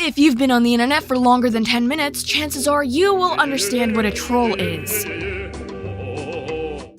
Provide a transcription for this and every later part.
If you've been on the internet for longer than 10 minutes, chances are you will understand what a troll is.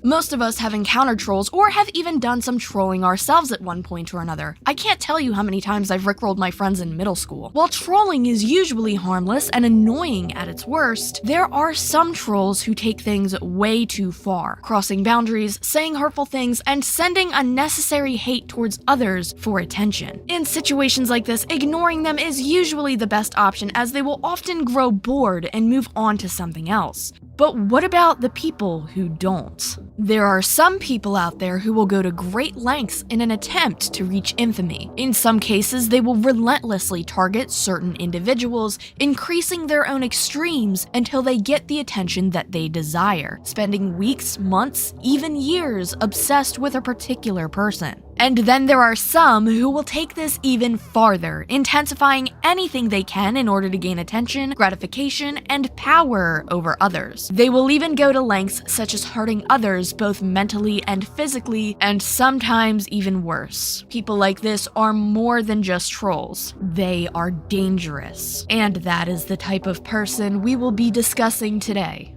Most of us have encountered trolls or have even done some trolling ourselves at one point or another. I can't tell you how many times I've rickrolled my friends in middle school. While trolling is usually harmless and annoying at its worst, there are some trolls who take things way too far, crossing boundaries, saying hurtful things, and sending unnecessary hate towards others for attention. In situations like this, ignoring them is usually the best option, as they will often grow bored and move on to something else. But what about the people who don't? There are some people out there who will go to great lengths in an attempt to reach infamy. In some cases, they will relentlessly target certain individuals, increasing their own extremes until they get the attention that they desire, spending weeks, months, even years obsessed with a particular person. And then there are some who will take this even farther, intensifying anything they can in order to gain attention, gratification, and power over others. They will even go to lengths such as hurting others both mentally and physically, and sometimes even worse. People like this are more than just trolls. They are dangerous. And that is the type of person we will be discussing today.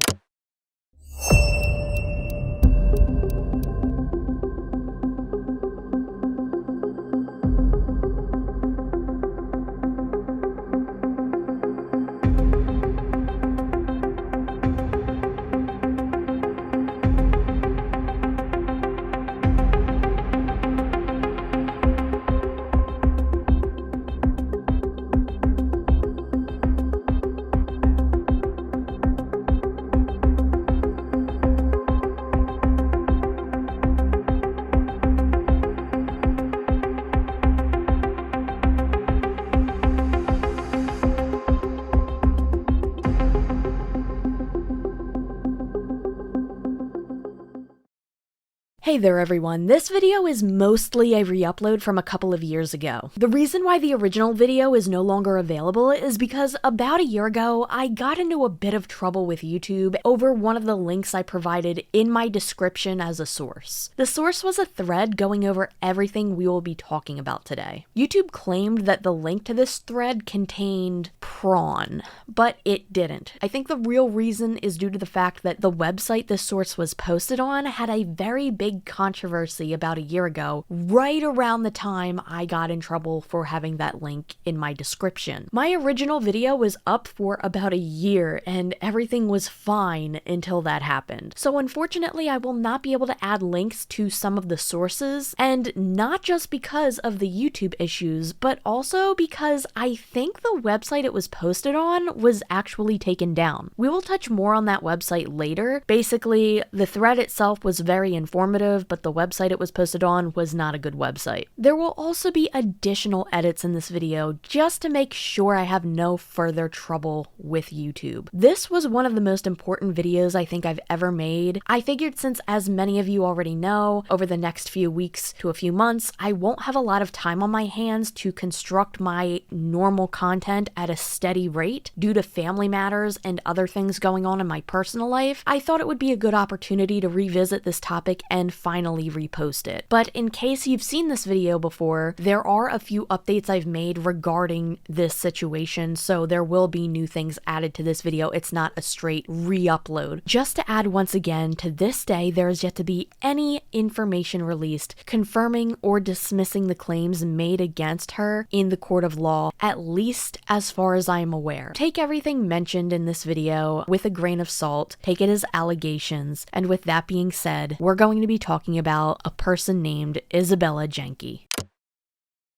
Hey there everyone, this video is mostly a re-upload from a couple of years ago. The reason why the original video is no longer available is because about a year ago, I got into a bit of trouble with YouTube over one of the links I provided in my description as a source. The source was a thread going over everything we will be talking about today. YouTube claimed that the link to this thread contained prawn, but it didn't. I think the real reason is due to the fact that the website this source was posted on had a very big controversy about a year ago, right around the time I got in trouble for having that link in my description. My original video was up for about a year and everything was fine until that happened. So unfortunately, I will not be able to add links to some of the sources, and not just because of the YouTube issues, but also because I think the website it was posted on was actually taken down. We will touch more on that website later. Basically, the thread itself was very informative, but the website it was posted on was not a good website. There will also be additional edits in this video just to make sure I have no further trouble with YouTube. This was one of the most important videos I think I've ever made. I figured since, as many of you already know, over the next few weeks to a few months, I won't have a lot of time on my hands to construct my normal content at a steady rate due to family matters and other things going on in my personal life. I thought it would be a good opportunity to revisit this topic and finally repost it. But in case you've seen this video before, there are a few updates I've made regarding this situation, so there will be new things added to this video. It's not a straight re-upload. Just to add once again, to this day, there is yet to be any information released confirming or dismissing the claims made against her in the court of law, at least as far as I am aware. Take everything mentioned in this video with a grain of salt, take it as allegations, and with that being said, we're going to be talking about a person named Isabella Janke.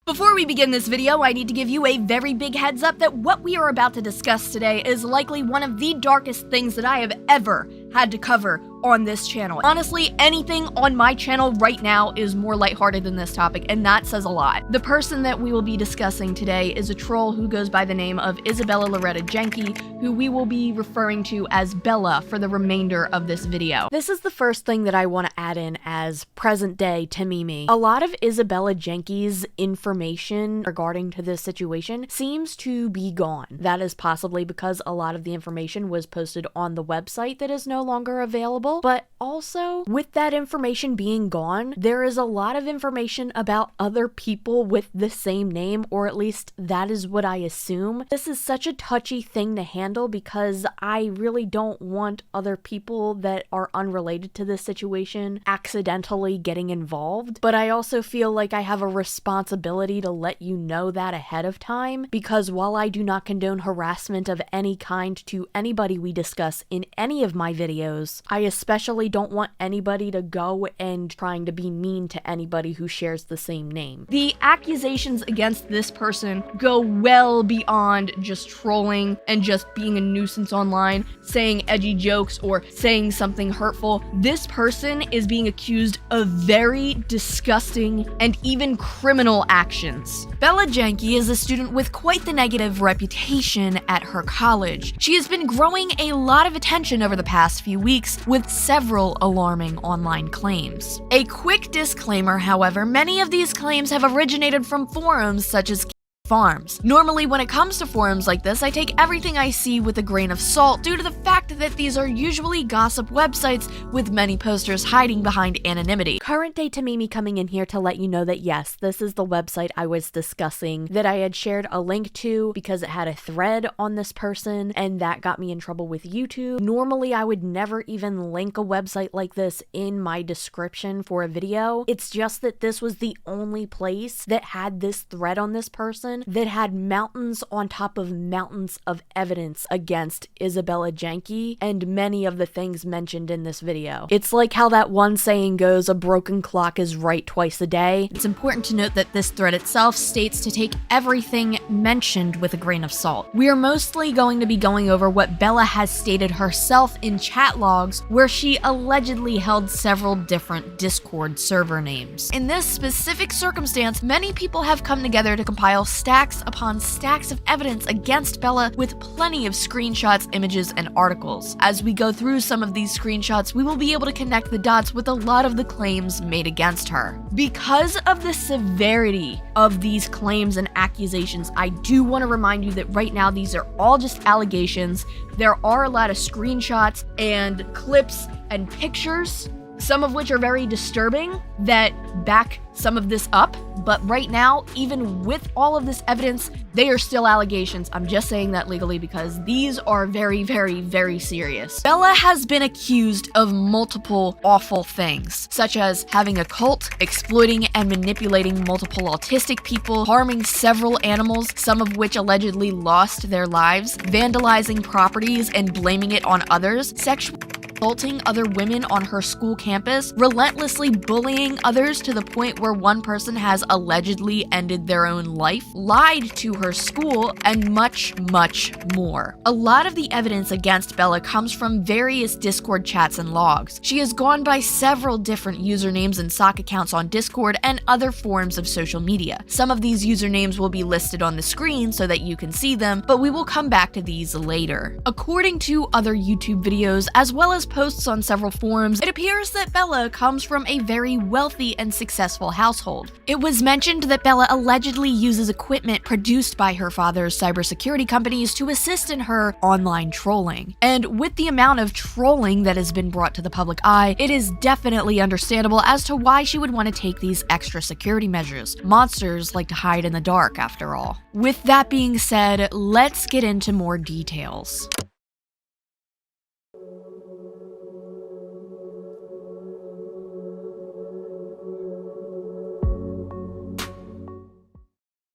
Before we begin this video, I need to give you a very big heads up that what we are about to discuss today is likely one of the darkest things that I have ever had to cover on this channel. Honestly, anything on my channel right now is more lighthearted than this topic, and that says a lot. The person that we will be discussing today is a troll who goes by the name of Isabella Loretta Janke, who we will be referring to as Bella for the remainder of this video. This is the first thing that I want to add in as present-day TehMimi. A lot of Isabella Janke's information regarding to this situation seems to be gone. That is possibly because a lot of the information was posted on the website that is no longer available, handle, but also, with that information being gone, there is a lot of information about other people with the same name, or at least that is what I assume. This is such a touchy thing to handle because I really don't want other people that are unrelated to this situation accidentally getting involved, but I also feel like I have a responsibility to let you know that ahead of time, because while I do not condone harassment of any kind to anybody we discuss in any of my videos, I especially don't want anybody to go and trying to be mean to anybody who shares the same name. The accusations against this person go well beyond just trolling and just being a nuisance online, saying edgy jokes or saying something hurtful. This person is being accused of very disgusting and even criminal actions. Bella Janke is a student with quite the negative reputation at her college. She has been growing a lot of attention over the past few weeks with several alarming online claims. A quick disclaimer, however, many of these claims have originated from forums such as Farms. Normally, when it comes to forums like this, I take everything I see with a grain of salt due to the fact that these are usually gossip websites with many posters hiding behind anonymity. Current day TehMimi coming in here to let you know that yes, this is the website I was discussing that I had shared a link to because it had a thread on this person, and that got me in trouble with YouTube. Normally, I would never even link a website like this in my description for a video. It's just that this was the only place that had this thread on this person that had mountains on top of mountains of evidence against Isabella Janke and many of the things mentioned in this video. It's like how that one saying goes, a broken clock is right twice a day. It's important to note that this thread itself states to take everything mentioned with a grain of salt. We are mostly going to be going over what Bella has stated herself in chat logs, where she allegedly held several different Discord server names. In this specific circumstance, many people have come together to compile stacks upon stacks of evidence against Bella with plenty of screenshots, images, and articles. As we go through some of these screenshots, we will be able to connect the dots with a lot of the claims made against her. Because of the severity of these claims and accusations, I do want to remind you that right now these are all just allegations. There are a lot of screenshots and clips and pictures, some of which are very disturbing, that back some of this up, but right now, even with all of this evidence, they are still allegations. I'm just saying that legally because these are very, very, very serious. Bella has been accused of multiple awful things, such as having a cult, exploiting and manipulating multiple autistic people, harming several animals, some of which allegedly lost their lives, vandalizing properties and blaming it on others, sexually assaulting other women on her school campus, relentlessly bullying others to the point where one person has allegedly ended their own life, lied to her school, and much, much more. A lot of the evidence against Bella comes from various Discord chats and logs. She has gone by several different usernames and sock accounts on Discord and other forms of social media. Some of these usernames will be listed on the screen so that you can see them, but we will come back to these later. According to other YouTube videos, as well as posts on several forums, it appears that Bella comes from a very wealthy and successful household. It was mentioned that Bella allegedly uses equipment produced by her father's cybersecurity companies to assist in her online trolling. And with the amount of trolling that has been brought to the public eye, it is definitely understandable as to why she would want to take these extra security measures. Monsters like to hide in the dark, after all. With that being said, let's get into more details.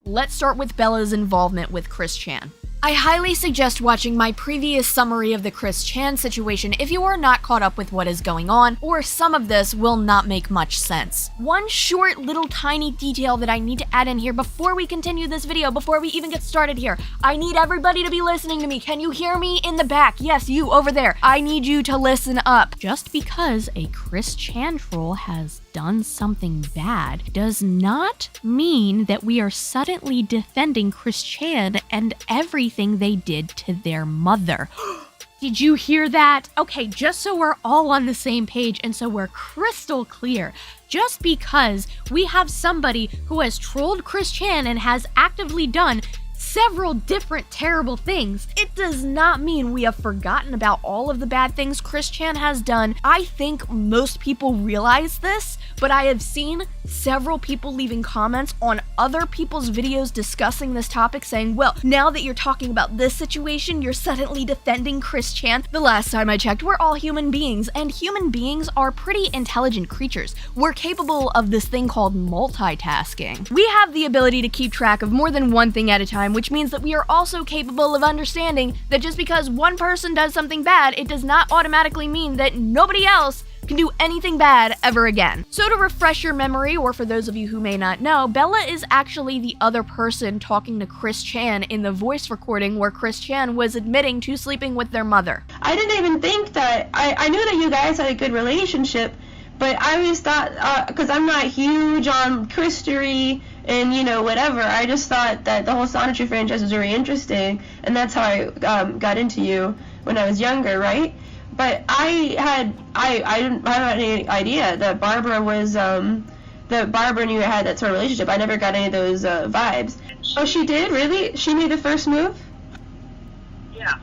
Let's start with Bella's involvement with Chris Chan. I highly suggest watching my previous summary of the Chris Chan situation if you are not caught up with what is going on, or some of this will not make much sense. One short little tiny detail that I need to add in here before we continue this video, before we even get started here. I need everybody to be listening to me. Can you hear me in the back? Yes, you over there. I need you to listen up. Just because a Chris Chan troll has done something bad does not mean that we are suddenly defending Chris Chan and everything they did to their mother. Did you hear that? Okay, just so we're all on the same page and so we're crystal clear, just because we have somebody who has trolled Chris Chan and has actively done several different terrible things. It does not mean we have forgotten about all of the bad things Chris Chan has done. I think most people realize this, but I have seen several people leaving comments on other people's videos discussing this topic saying, well, now that you're talking about this situation, you're suddenly defending Chris Chan. The last time I checked, we're all human beings, and human beings are pretty intelligent creatures. We're capable of this thing called multitasking. We have the ability to keep track of more than one thing at a time, which means that we are also capable of understanding that just because one person does something bad, it does not automatically mean that nobody else can do anything bad ever again. So to refresh your memory, or for those of you who may not know, Bella is actually the other person talking to Chris Chan in the voice recording where Chris Chan was admitting to sleeping with their mother. I didn't even think that, I knew that you guys had a good relationship, but I always thought, because I'm not huge on Christery and, you know, whatever, I just thought that the whole Sonetry franchise was very interesting, and that's how I got into you when I was younger, right? But I didn't have any idea that Barbara was, that Barbara and you had that sort of relationship. I never got any of those vibes. Oh, she did? Really? She made the first move? Yeah.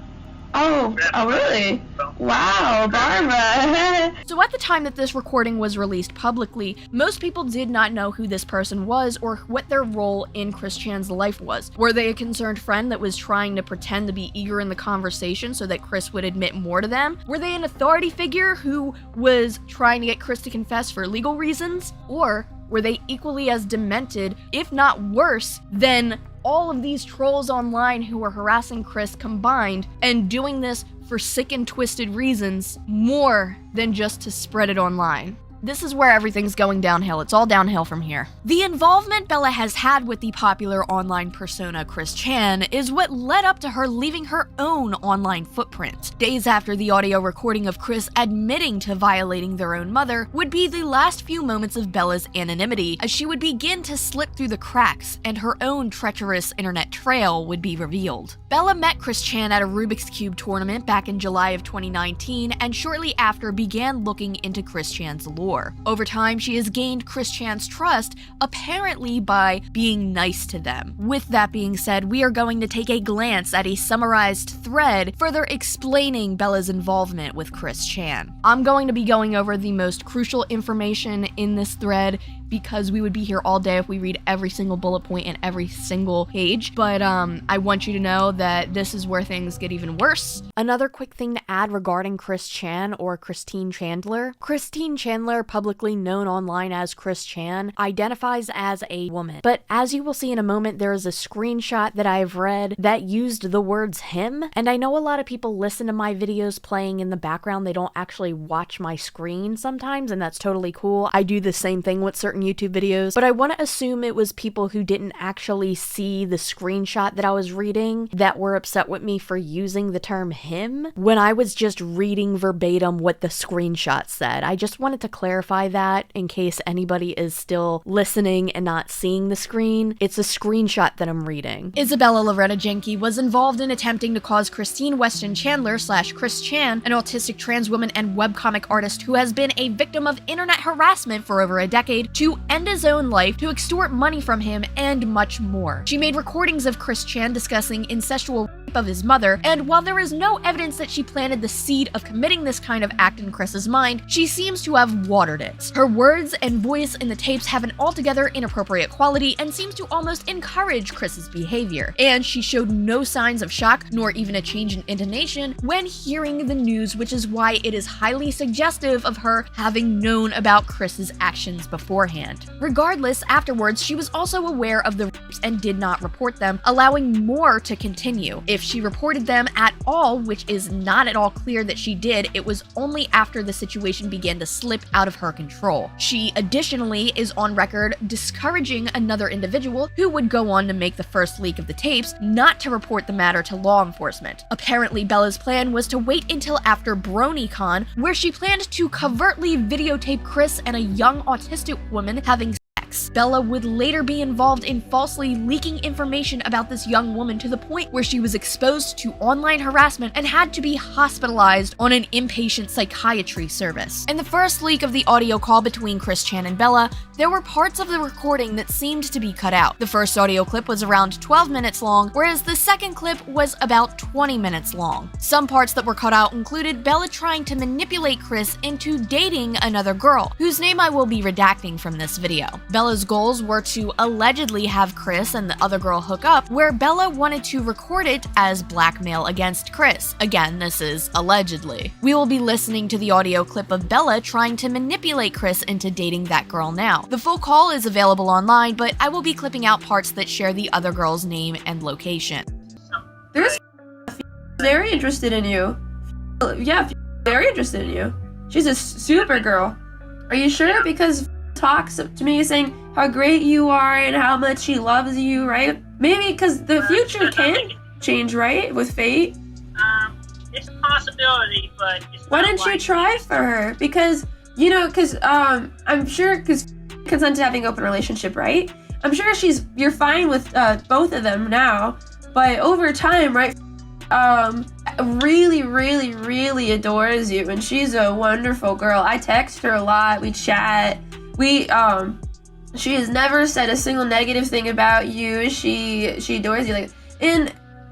Oh, really? Wow, Barbara. So at the time that this recording was released publicly, most people did not know who this person was or what their role in Chris Chan's life was. Were they a concerned friend that was trying to pretend to be eager in the conversation so that Chris would admit more to them? Were they an authority figure who was trying to get Chris to confess for legal reasons? Or were they equally as demented, if not worse, than all of these trolls online who were harassing Chris combined and doing this for sick and twisted reasons more than just to spread it online? This is where everything's going downhill. It's all downhill from here. The involvement Bella has had with the popular online persona Chris Chan is what led up to her leaving her own online footprint. Days after the audio recording of Chris admitting to violating their own mother would be the last few moments of Bella's anonymity, as she would begin to slip through the cracks and her own treacherous internet trail would be revealed. Bella met Chris Chan at a Rubik's Cube tournament back in July of 2019 and shortly after began looking into Chris Chan's lore. Over time, she has gained Chris Chan's trust, apparently by being nice to them. With that being said, we are going to take a glance at a summarized thread further explaining Bella's involvement with Chris Chan. I'm going to be going over the most crucial information in this thread because we would be here all day if we read every single bullet point and every single page, but I want you to know that this is where things get even worse. Another quick thing to add regarding Chris Chan, or Christine Chandler. Christine Chandler, publicly known online as Chris Chan, identifies as a woman, but as you will see in a moment, there is a screenshot that I've read that used the words him, and I know a lot of people listen to my videos playing in the background. They don't actually watch my screen sometimes, and that's totally cool. I do the same thing with certain YouTube videos, but I want to assume it was people who didn't actually see the screenshot that I was reading that were upset with me for using the term him when I was just reading verbatim what the screenshot said. I just wanted to clarify that in case anybody is still listening and not seeing the screen. It's a screenshot that I'm reading. Isabella Loretta Jenke was involved in attempting to cause Christine Weston Chandler / Chris Chan, an autistic trans woman and webcomic artist who has been a victim of internet harassment for over a decade, to end his own life, to extort money from him, and much more. She made recordings of Chris Chan discussing incestual rape of his mother, and while there is no evidence that she planted the seed of committing this kind of act in Chris's mind, she seems to have watered it. Her words and voice in the tapes have an altogether inappropriate quality and seems to almost encourage Chris's behavior, and she showed no signs of shock nor even a change in intonation when hearing the news, which is why it is highly suggestive of her having known about Chris's actions beforehand. Regardless, afterwards, she was also aware of the rapes and did not report them, allowing more to continue. If she reported them at all, which is not at all clear that she did, it was only after the situation began to slip out of her control. She additionally is on record discouraging another individual who would go on to make the first leak of the tapes not to report the matter to law enforcement. Apparently, Bella's plan was to wait until after BronyCon, where she planned to covertly videotape Chris and a young autistic woman having sex. Max. Bella would later be involved in falsely leaking information about this young woman to the point where she was exposed to online harassment and had to be hospitalized on an inpatient psychiatry service. In the first leak of the audio call between Chris Chan and Bella, there were parts of the recording that seemed to be cut out. The first audio clip was around 12 minutes long, whereas the second clip was about 20 minutes long. Some parts that were cut out included Bella trying to manipulate Chris into dating another girl, whose name I will be redacting from this video. Bella's goals were to allegedly have Chris and the other girl hook up, where Bella wanted to record it as blackmail against Chris. Again, this is allegedly. We will be listening to the audio clip of Bella trying to manipulate Chris into dating that girl now. The full call is available online, but I will be clipping out parts that share the other girl's name and location. There's very interested in you. Yeah, very interested in you. She's a super girl. Are you sure? Because talks to me saying how great you are and how much she loves you, right? Maybe because the future can change, right? With fate. It's a possibility, but it's Why not didn't you likely. try for her? Because, you know, I'm sure, because consent to having an open relationship, right? I'm sure you're fine with both of them now, but over time, right? Really, really, really adores you, and she's a wonderful girl. I text her a lot, we chat, she has never said a single negative thing about you. She adores you,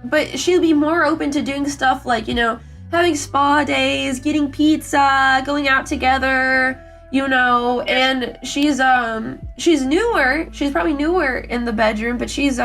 but she'll be more open to doing stuff like, you know, having spa days, getting pizza, going out together, you know, and she's newer. She's probably newer in the bedroom, but she's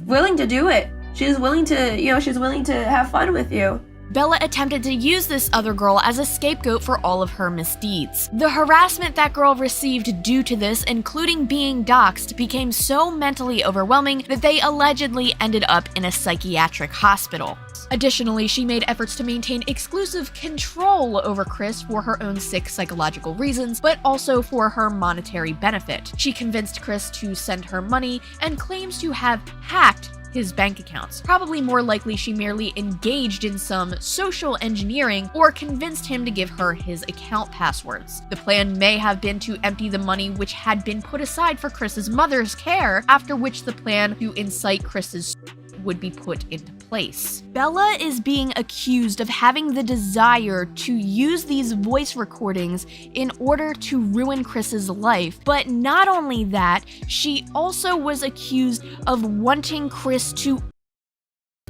willing to do it. She's willing to have fun with you. Bella attempted to use this other girl as a scapegoat for all of her misdeeds. The harassment that girl received due to this, including being doxxed, became so mentally overwhelming that they allegedly ended up in a psychiatric hospital. Additionally, she made efforts to maintain exclusive control over Chris for her own sick psychological reasons, but also for her monetary benefit. She convinced Chris to send her money and claims to have hacked his bank accounts. Probably more likely she merely engaged in some social engineering or convinced him to give her his account passwords. The plan may have been to empty the money which had been put aside for Chris's mother's care, after which the plan to incite Chris's would be put into place. Bella is being accused of having the desire to use these voice recordings in order to ruin Chris's life, but not only that, she also was accused of wanting Chris to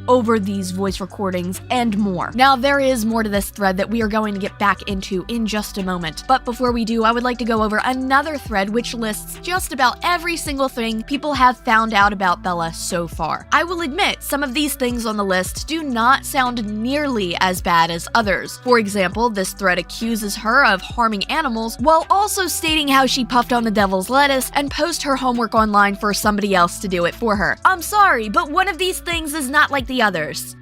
over these voice recordings and more. Now, there is more to this thread that we are going to get back into in just a moment, but before we do, I would like to go over another thread which lists just about every single thing people have found out about Bella so far. I will admit, some of these things on the list do not sound nearly as bad as others. For example, this thread accuses her of harming animals while also stating how she puffed on the devil's lettuce and posted her homework online for somebody else to do it for her. I'm sorry, but one of these things is not like the others.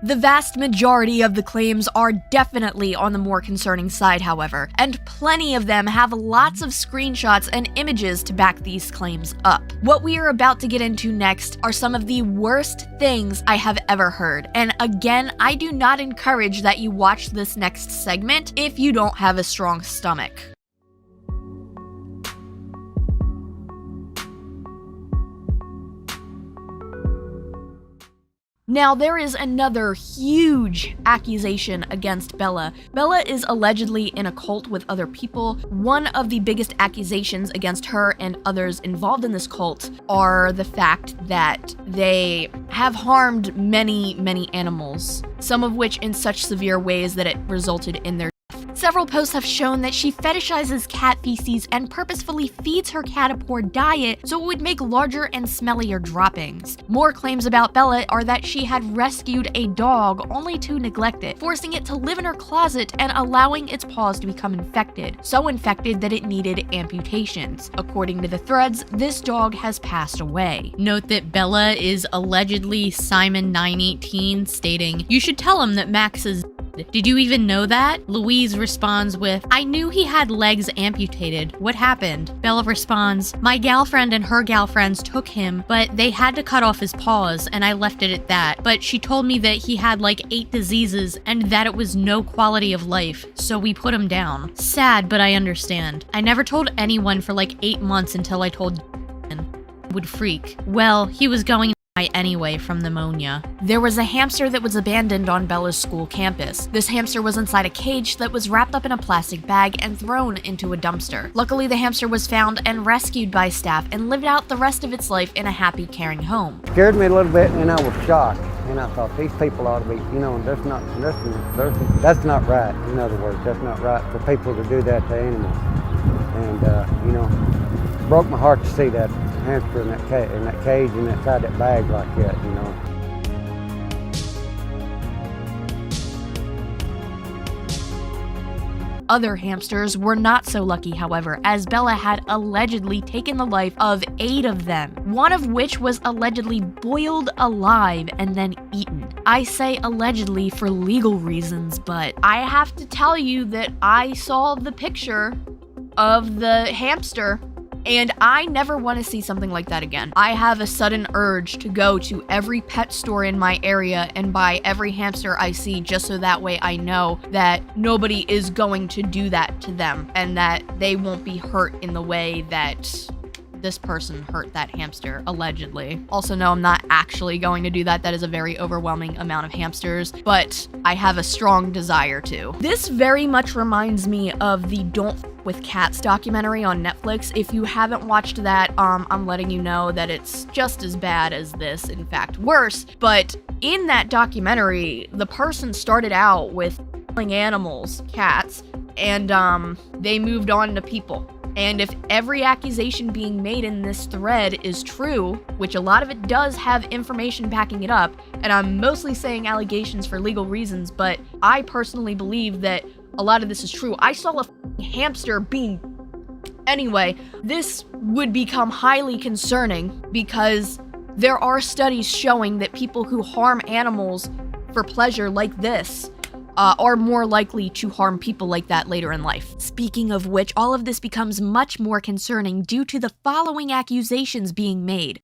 The vast majority of the claims are definitely on the more concerning side, however, and plenty of them have lots of screenshots and images to back these claims up. What we are about to get into next are some of the worst things I have ever heard, and again, I do not encourage that you watch this next segment if you don't have a strong stomach. Now, there is another huge accusation against Bella. Bella is allegedly in a cult with other people. One of the biggest accusations against her and others involved in this cult are the fact that they have harmed many, many animals, some of which in such severe ways that it resulted in their Several posts have shown that she fetishizes cat feces and purposefully feeds her cat a poor diet so it would make larger and smellier droppings. More claims about Bella are that she had rescued a dog only to neglect it, forcing it to live in her closet and allowing its paws to become infected, so infected that it needed amputations. According to the threads, this dog has passed away. Note that Bella is allegedly Simon918, stating, "You should tell him that Max is Did you even know that? Louise responds with, I knew he had legs amputated. What happened? Bella responds, my galfriend and her galfriends took him, but they had to cut off his paws, and I left it at that. But she told me that he had like 8 diseases and that it was no quality of life, so we put him down. Sad, but I understand. I never told anyone for like 8 months until I told would freak. Well, he was going to die anyway from pneumonia. There was a hamster that was abandoned on Bella's school campus. This hamster was inside a cage that was wrapped up in a plastic bag and thrown into a dumpster. Luckily, the hamster was found and rescued by staff and lived out the rest of its life in a happy, caring home. Scared me a little bit, and I was shocked. And I thought, these people ought to be, that's not right. In other words, that's not right for people to do that to animals. And, broke my heart to see that hamster in that cage and inside that bag like that, Other hamsters were not so lucky, however, as Bella had allegedly taken the life of 8 of them, one of which was allegedly boiled alive and then eaten. I say allegedly for legal reasons, but I have to tell you that I saw the picture of the hamster, and I never want to see something like that again. I have a sudden urge to go to every pet store in my area and buy every hamster I see, just so that way I know that nobody is going to do that to them and that they won't be hurt in the way that this person hurt that hamster, allegedly. Also, no, I'm not actually going to do that. That is a very overwhelming amount of hamsters, but I have a strong desire to. This very much reminds me of the Don't F with Cats documentary on Netflix. If you haven't watched that, I'm letting you know that it's just as bad as this, in fact, worse. But in that documentary, the person started out with killing animals, cats, and they moved on to people. And if every accusation being made in this thread is true, which a lot of it does have information backing it up, and I'm mostly saying allegations for legal reasons, but I personally believe that a lot of this is true. I saw a hamster being... Anyway, this would become highly concerning because there are studies showing that people who harm animals for pleasure like this are more likely to harm people like that later in life. Speaking of which, all of this becomes much more concerning due to the following accusations being made.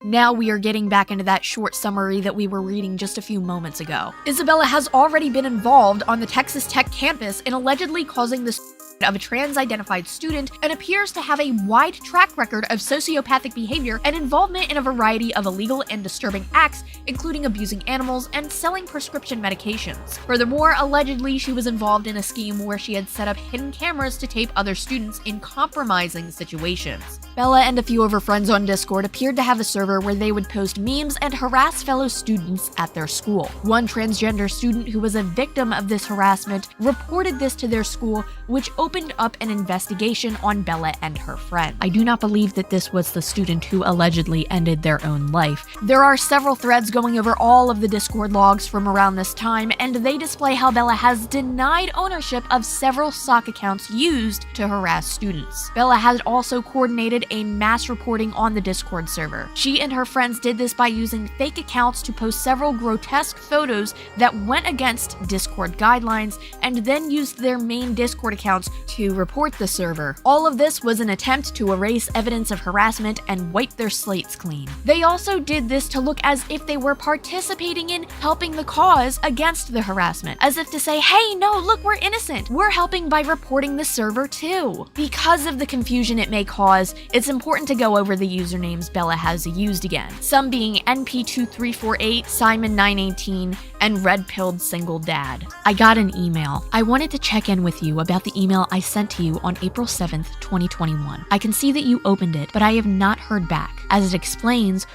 Now we are getting back into that short summary that we were reading just a few moments ago. Isabella has already been involved on the Texas Tech campus in allegedly causing the of a trans-identified student and appears to have a wide track record of sociopathic behavior and involvement in a variety of illegal and disturbing acts, including abusing animals and selling prescription medications. Furthermore, allegedly she was involved in a scheme where she had set up hidden cameras to tape other students in compromising situations. Bella and a few of her friends on Discord appeared to have a server where they would post memes and harass fellow students at their school. One transgender student who was a victim of this harassment reported this to their school, which opened up an investigation on Bella and her friend. I do not believe that this was the student who allegedly ended their own life. There are several threads going over all of the Discord logs from around this time, and they display how Bella has denied ownership of several sock accounts used to harass students. Bella has also coordinated a mass reporting on the Discord server. She and her friends did this by using fake accounts to post several grotesque photos that went against Discord guidelines, and then used their main Discord accounts to report the server. All of this was an attempt to erase evidence of harassment and wipe their slates clean. They also did this to look as if they were participating in helping the cause against the harassment, as if to say, hey, no, look, we're innocent. We're helping by reporting the server too. Because of the confusion it may cause, it's important to go over the usernames Bella has used again, some being NP2348, Simon918, and Red-Pilled Single Dad. I got an email. I wanted to check in with you about the email I sent to you on April 7th, 2021. I can see that you opened it, but I have not heard back. As it explains,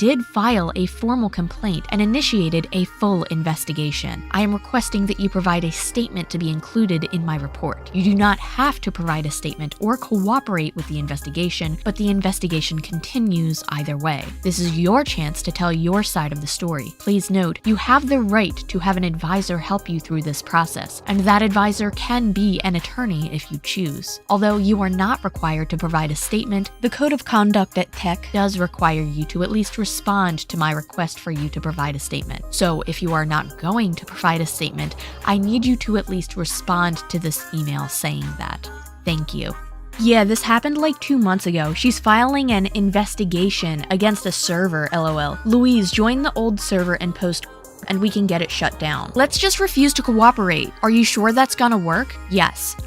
did file a formal complaint and initiated a full investigation. I am requesting that you provide a statement to be included in my report. You do not have to provide a statement or cooperate with the investigation, but the investigation continues either way. This is your chance to tell your side of the story. Please note, you have the right to have an advisor help you through this process, and that advisor can be an attorney if you choose. Although you are not required to provide a statement, the Code of Conduct at Tech does require you to at least respond to my request for you to provide a statement. So if you are not going to provide a statement, I need you to at least respond to this email saying that. Thank you. Yeah, this happened like 2 months ago. She's filing an investigation against a server, LOL. Louise, join the old server and post and we can get it shut down. Let's just refuse to cooperate. Are you sure that's gonna work? Yes.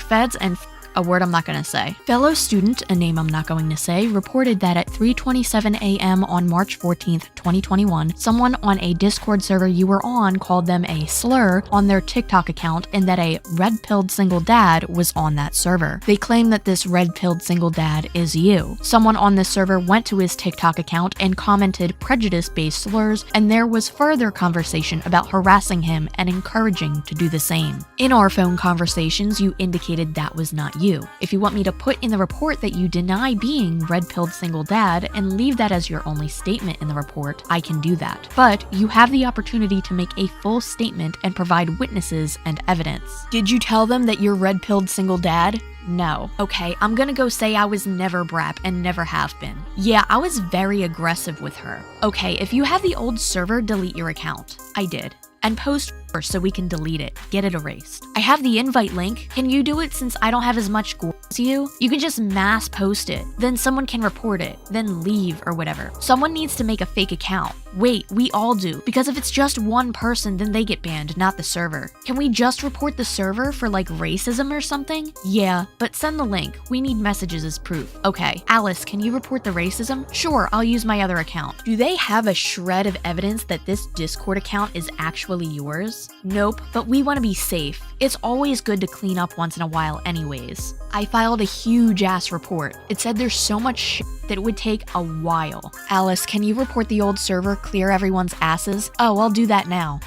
Feds and a word I'm not going to say. Fellow student, a name I'm not going to say, reported that at 3:27 a.m. on March 14th, 2021, someone on a Discord server you were on called them a slur on their TikTok account and that a red-pilled single dad was on that server. They claim that this red-pilled single dad is you. Someone on this server went to his TikTok account and commented prejudice-based slurs, and there was further conversation about harassing him and encouraging to do the same. In our phone conversations, you indicated that was not you. If you want me to put in the report that you deny being red-pilled single dad and leave that as your only statement in the report, I can do that. But you have the opportunity to make a full statement and provide witnesses and evidence. Did you tell them that you're red-pilled single dad? No. Okay, I'm gonna go say I was never BRAP and never have been. Yeah, I was very aggressive with her. Okay, if you have the old server, delete your account. I did. And post first so we can delete it. Get it erased. I have the invite link. Can you do it since I don't have as much gore as you? You can just mass post it. Then someone can report it. Then leave or whatever. Someone needs to make a fake account. Wait, we all do. Because if it's just one person, then they get banned, not the server. Can we just report the server for like racism or something? Yeah, but send the link. We need messages as proof. Okay, Alice, can you report the racism? Sure, I'll use my other account. Do they have a shred of evidence that this Discord account is actually yours? Nope, but we want to be safe. It's always good to clean up once in a while anyways. I filed a huge ass report. It said there's so much shit that it would take a while. Alice, can you report the old server, clear everyone's asses? Oh, I'll do that now.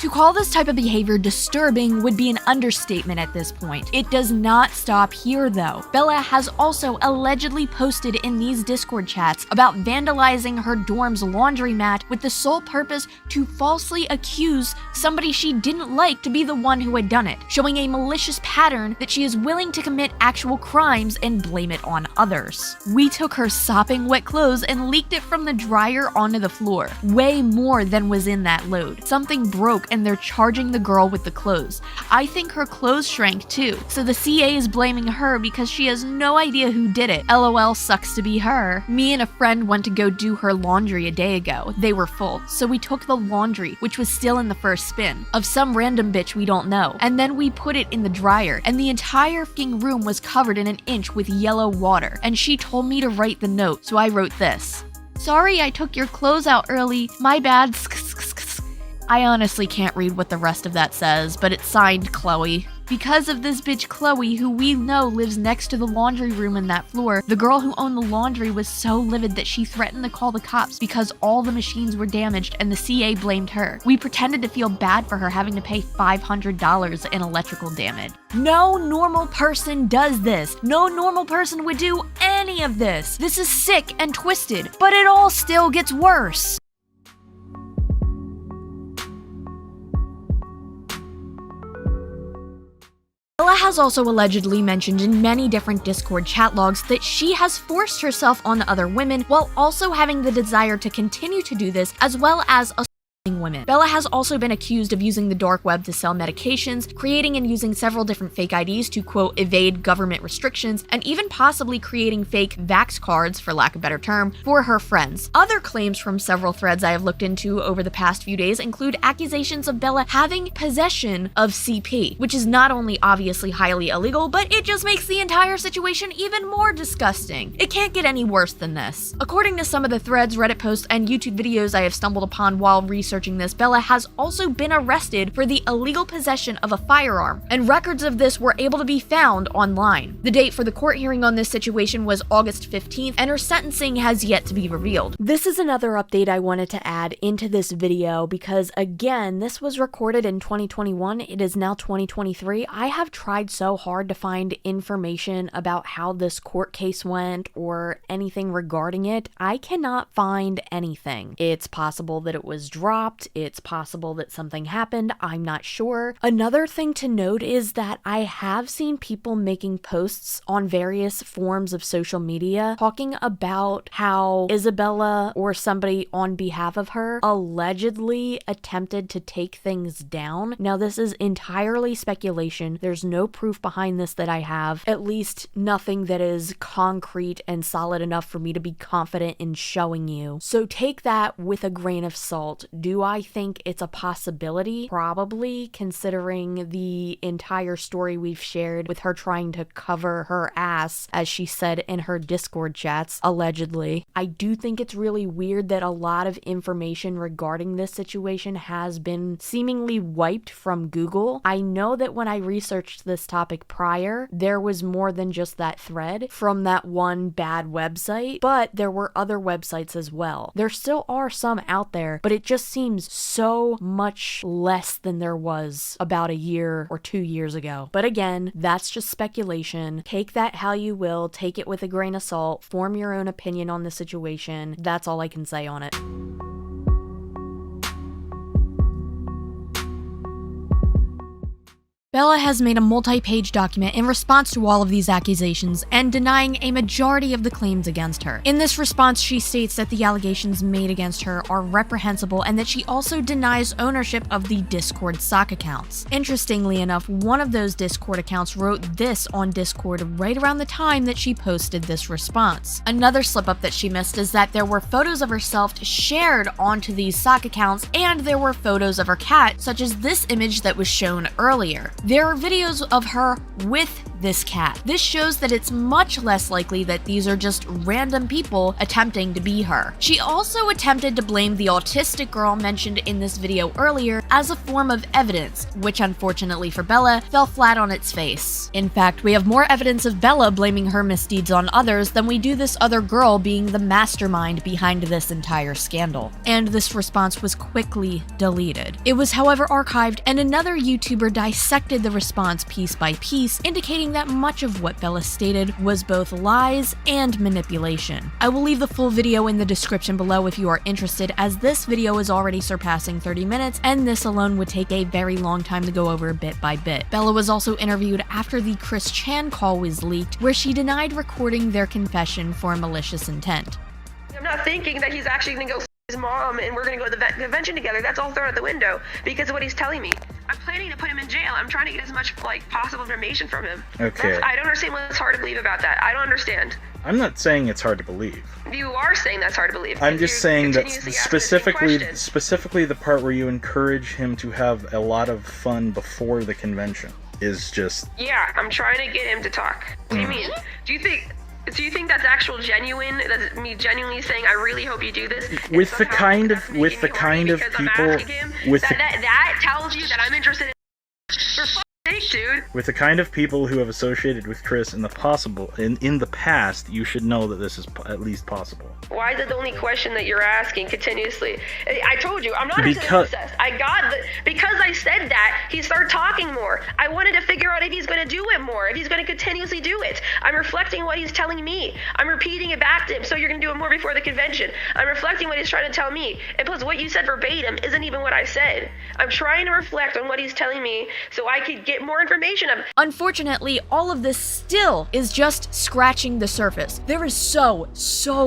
To call this type of behavior disturbing would be an understatement at this point. It does not stop here though. Bella has also allegedly posted in these Discord chats about vandalizing her dorm's laundromat with the sole purpose to falsely accuse somebody she didn't like to be the one who had done it, showing a malicious pattern that she is willing to commit actual crimes and blame it on others. We took her sopping wet clothes and leaked it from the dryer onto the floor. Way more than was in that load. Something broke and they're charging the girl with the clothes. I think her clothes shrank too, so the CA is blaming her because she has no idea who did it. LOL, sucks to be her. Me and a friend went to go do her laundry a day ago. They were full, so we took the laundry, which was still in the first spin, of some random bitch we don't know, and then we put it in the dryer, and the entire fucking room was covered in an inch with yellow water, and she told me to write the note, so I wrote this. Sorry I took your clothes out early, my bad. I honestly can't read what the rest of that says, but it's signed Chloe. Because of this bitch Chloe, who we know lives next to the laundry room in that floor, the girl who owned the laundry was so livid that she threatened to call the cops because all the machines were damaged and the CA blamed her. We pretended to feel bad for her having to pay $500 in electrical damage. No normal person does this. No normal person would do any of this. This is sick and twisted, but it all still gets worse. Bella has also allegedly mentioned in many different Discord chat logs that she has forced herself on other women while also having the desire to continue to do this, as well as women. Bella has also been accused of using the dark web to sell medications, creating and using several different fake IDs to, quote, evade government restrictions, and even possibly creating fake vax cards, for lack of a better term, for her friends. Other claims from several threads I have looked into over the past few days include accusations of Bella having possession of CP, which is not only obviously highly illegal, but it just makes the entire situation even more disgusting. It can't get any worse than this. According to some of the threads, Reddit posts, and YouTube videos I have stumbled upon while researching researching this, Bella has also been arrested for the illegal possession of a firearm, and records of this were able to be found online. The date for the court hearing on this situation was August 15th, and her sentencing has yet to be revealed. This is another update I wanted to add into this video because, again, this was recorded in 2021. It is now 2023. I have tried so hard to find information about how this court case went or anything regarding it. I cannot find anything. It's possible that it was dropped. It's possible that something happened. I'm not sure. Another thing to note is that I have seen people making posts on various forms of social media talking about how Isabella or somebody on behalf of her allegedly attempted to take things down. Now, this is entirely speculation. There's no proof behind this that I have, at least nothing that is concrete and solid enough for me to be confident in showing you. So take that with a grain of salt. Do I think it's a possibility? Probably, considering the entire story we've shared with her trying to cover her ass, as she said in her Discord chats, allegedly. I do think it's really weird that a lot of information regarding this situation has been seemingly wiped from Google. I know that when I researched this topic prior, there was more than just that thread from that one bad website, but there were other websites as well. There still are some out there, but it just seems so much less than there was about a year or 2 years ago. But again, that's just speculation. Take that how you will, take it with a grain of salt, form your own opinion on the situation. That's all I can say on it. Bella has made a multi-page document in response to all of these accusations and denying a majority of the claims against her. In this response, she states that the allegations made against her are reprehensible and that she also denies ownership of the Discord sock accounts. Interestingly enough, one of those Discord accounts wrote this on Discord right around the time that she posted this response. Another slip-up that she missed is that there were photos of herself shared onto these sock accounts, and there were photos of her cat, such as this image that was shown earlier. There are videos of her with this cat. This shows that it's much less likely that these are just random people attempting to be her. She also attempted to blame the autistic girl mentioned in this video earlier as a form of evidence, which unfortunately for Bella fell flat on its face. In fact, we have more evidence of Bella blaming her misdeeds on others than we do this other girl being the mastermind behind this entire scandal. And this response was quickly deleted. It was, however, archived, and another YouTuber dissected the response piece by piece, indicating that much of what Bella stated was both lies and manipulation. I will leave the full video in the description below if you are interested, as this video is already surpassing 30 minutes, and this alone would take a very long time to go over bit by bit. Bella was also interviewed after the Chris Chan call was leaked, where she denied recording their confession for malicious intent. I'm not thinking that he's actually going to go his mom and we're going to go to the convention together. That's all thrown out the window because of what he's telling me. I'm planning to put him in jail. I'm trying to get as much possible information from him. Okay. I don't understand what's hard to believe about that. I don't understand. I'm not saying it's hard to believe. You are saying that's hard to believe. I'm just saying that specifically the part where you encourage him to have a lot of fun before the convention is just... Yeah, I'm trying to get him to talk. What do you mean? Do you think that's actual genuine? That's me genuinely saying I really hope you do this? With the kind of people that tells you that I'm interested in. For fuck's sake, dude. With the kind of people who have associated with Chris in the past, you should know that this is at least possible. Why is it the only question that you're asking continuously? I told you, I'm not Because I said that, he started talking more. I wanted to figure out if he's going to do it more, if he's going to continuously do it. I'm reflecting what he's telling me. I'm repeating it back to him, so you're going to do it more before the convention. I'm reflecting what he's trying to tell me. And plus, what you said verbatim isn't even what I said. I'm trying to reflect on what he's telling me so I could get more information of. Unfortunately, all of this still is just scratching the surface. There is so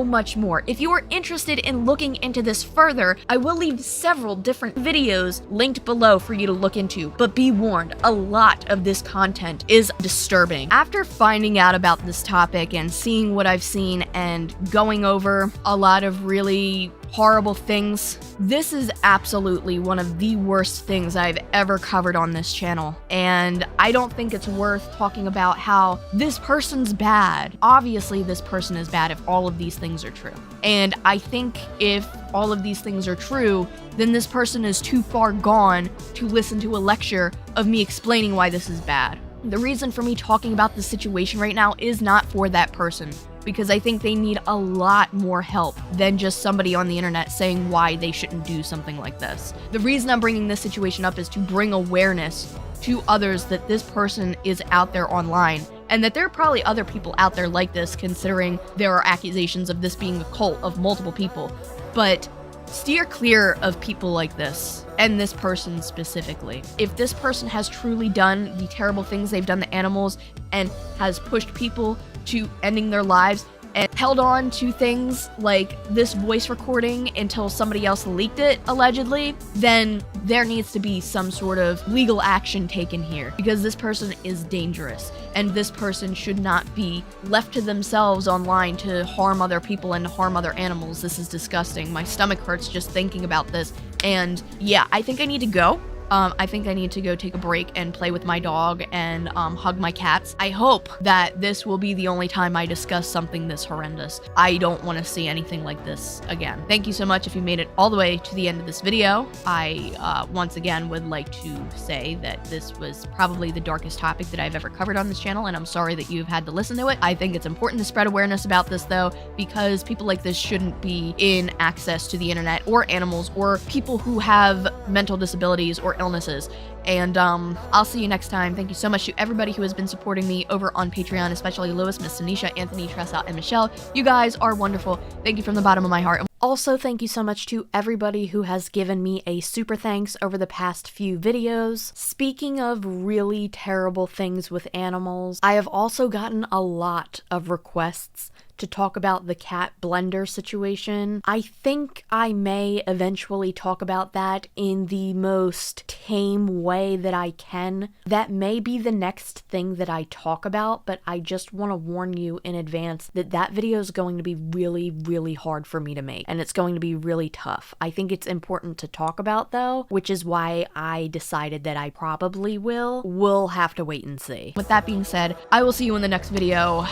much more. If you are interested in looking into this further, I will leave several different videos linked below for you to look into, but be warned, a lot of this content is disturbing. After finding out about this topic and seeing what I've seen and going over a lot of really horrible things, this is absolutely one of the worst things I've ever covered on this channel, and I don't think it's worth talking about how this person's bad. Obviously this person is bad if all of these things are true, and I think if all of these things are true, then this person is too far gone to listen to a lecture of me explaining why this is bad. The reason for me talking about this situation right now is not for that person, because I think they need a lot more help than just somebody on the internet saying why they shouldn't do something like this. The reason I'm bringing this situation up is to bring awareness to others that this person is out there online, and that there are probably other people out there like this, considering there are accusations of this being a cult of multiple people. But steer clear of people like this, and this person specifically. If this person has truly done the terrible things they've done to animals and has pushed people to ending their lives and held on to things like this voice recording until somebody else leaked it, allegedly, then there needs to be some sort of legal action taken here, because this person is dangerous, and this person should not be left to themselves online to harm other people and to harm other animals. This is disgusting. My stomach hurts just thinking about this, and yeah, I think I need to go. I think I need to go take a break and play with my dog and hug my cats. I hope that this will be the only time I discuss something this horrendous. I don't want to see anything like this again. Thank you so much if you made it all the way to the end of this video. I once again would like to say that this was probably the darkest topic that I've ever covered on this channel, and I'm sorry that you've had to listen to it. I think it's important to spread awareness about this, though, because people like this shouldn't be in access to the internet, or animals, or people who have mental disabilities or illnesses. And I'll see you next time. Thank you so much to everybody who has been supporting me over on Patreon, especially Lewis, Miss Tanisha, Anthony, Tressa, and Michelle. You guys are wonderful. Thank you from the bottom of my heart. Also, thank you so much to everybody who has given me a super thanks over the past few videos. Speaking of really terrible things with animals, I have also gotten a lot of requests to talk about the cat blender situation. I think I may eventually talk about that in the most tame way that I can. That may be the next thing that I talk about, but I just want to warn you in advance that that video is going to be really, really hard for me to make, and it's going to be really tough. I think it's important to talk about, though, which is why I decided that I probably will. We'll have to wait and see. With that being said, I will see you in the next video.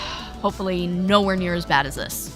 Hopefully nowhere near as bad as this.